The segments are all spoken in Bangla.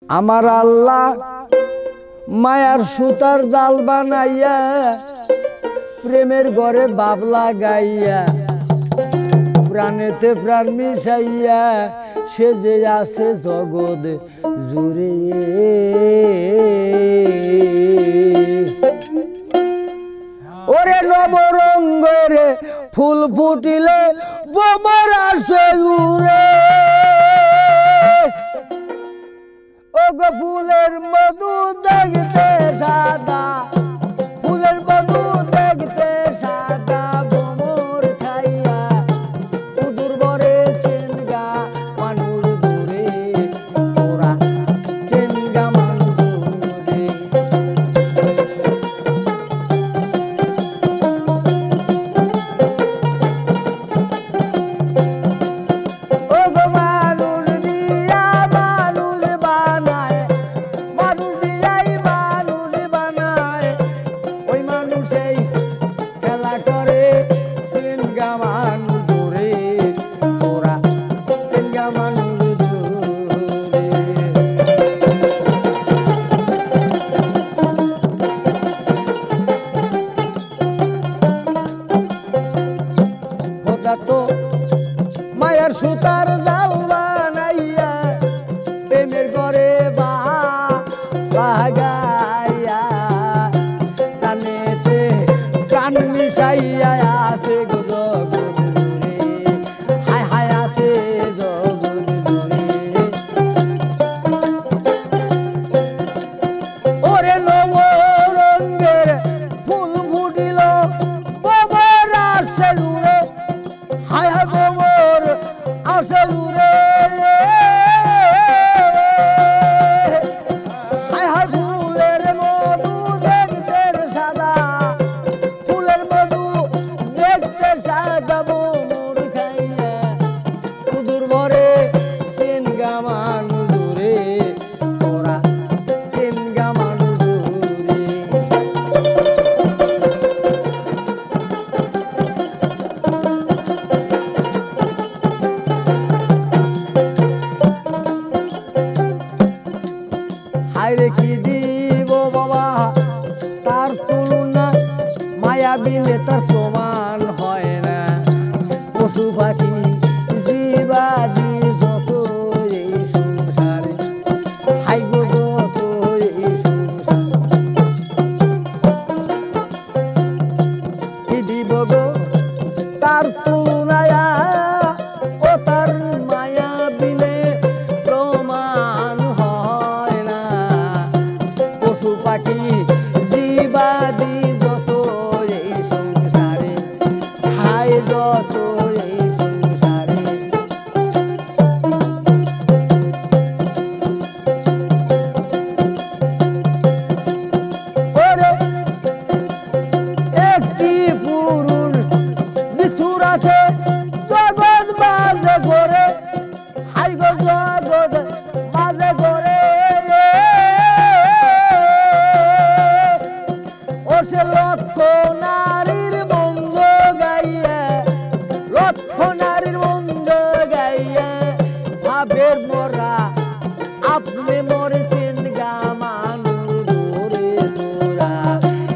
আমার আল্লাহ মায়ার সুতার জাল বানাইয়া প্রেমের ঘরে বাবলা গাইয়া প্রাণেতে প্রাণ মিশাইয়া সে যে আছে জগৎ জুড়ে। ওরে নবরঙ্গের ফুল ফুটিলে বোমার আসে উড়ে। ওগো ফুলের মধু দেখতে সাদা, ফুলের মধু দেখতে সাদা, বোমর খাইয়া উদুর বরে চেনগা মানুষ দূরে, ওরা চেনগা মানুষ দূরে। ওগো মানুষ দিয়া মানুষ বানায়, মানুষ দিয়াই মানুষ বানায়, ওই মানুষেই খেলা করে চেনগা মানুষ দূরে, ওরা চেনগা মানুষ দূরে। খোদা তো মায়ার সুতার জাল বানাইয়া প্রেমের ঘরে বাগাইয়া টানেতে প্রাণ মিশাইয়া আছে গো জগৎ জুড়ে, হায় হায় আছে জগৎ জুড়ে। ওরে নবরঙ্গের ফুল ফুটিল বোমর আসে উড়ে, হায় হায় বোমর আসে উড়ে। হায় হায় ফুলের মধু দেখতে সাদা, ফুলের মধু দেখতে সাদা, বোমর খাইয়া উদুর ভরে চেনগা মানুষ দূরে, ওরা চেনগা মানুষ দূরে। হায়রে কি দিব বাবা তার তুলনা, মায়া বিলে তার সমান হয় না। পশু পাখি জীবাদি যত এই সংসারে, হাই গো যত এই সংসারে, কি দিব গো তার তুলনায়, ও তার মায়া বিলে প্রমাণ হয় না। পশু পাখি জীবাদি যত এই সংসারে, হায় যত এই সংসারে। ওরে একটি পুরুষ বিছুর আছে জগৎ মাঝে ঘরে, হাই গো জগৎ মাঝে ঘরে। ও সে লক্ষ নারীর মঙ্গ গাইয়া, লক্ষ নারীর মঙ্গ গাইয়া ভাবের মরা আপনি মরেছেন গা মানুষ দূরে, তোরা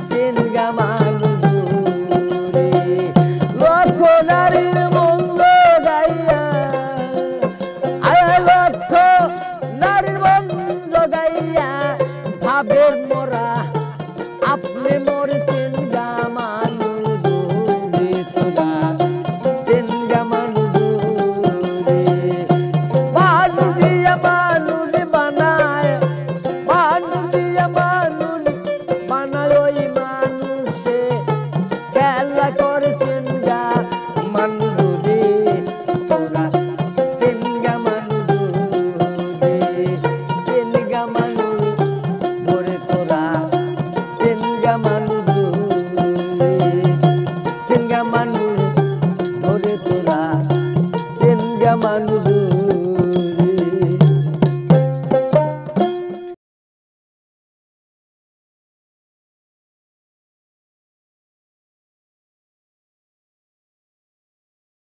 চেনগা মানুষ দূরে। লক্ষ নারীর মঙ্গ গাইয়া, আয় লক্ষ নারীর মঙ্গ গাইয়া ভাবের মরা আপনি মরেছেন গা মানুষ দূরে, তোরা চেনগা মানুষ দূরে। মানুষ দিয়া মানুষ বানায়, মানুষ দিয়া মানুষ বানায়, ওই মানুষে খেলা করেছেন গা মানুষ দূরে, তোরা চেনগা মানুষ দূরে, চেনগা মানুষ ধরে, তোরা চেনগা মানুষ দূরে, চেনগা মানুষ ধরে, তোরা চেনগা মানুষ।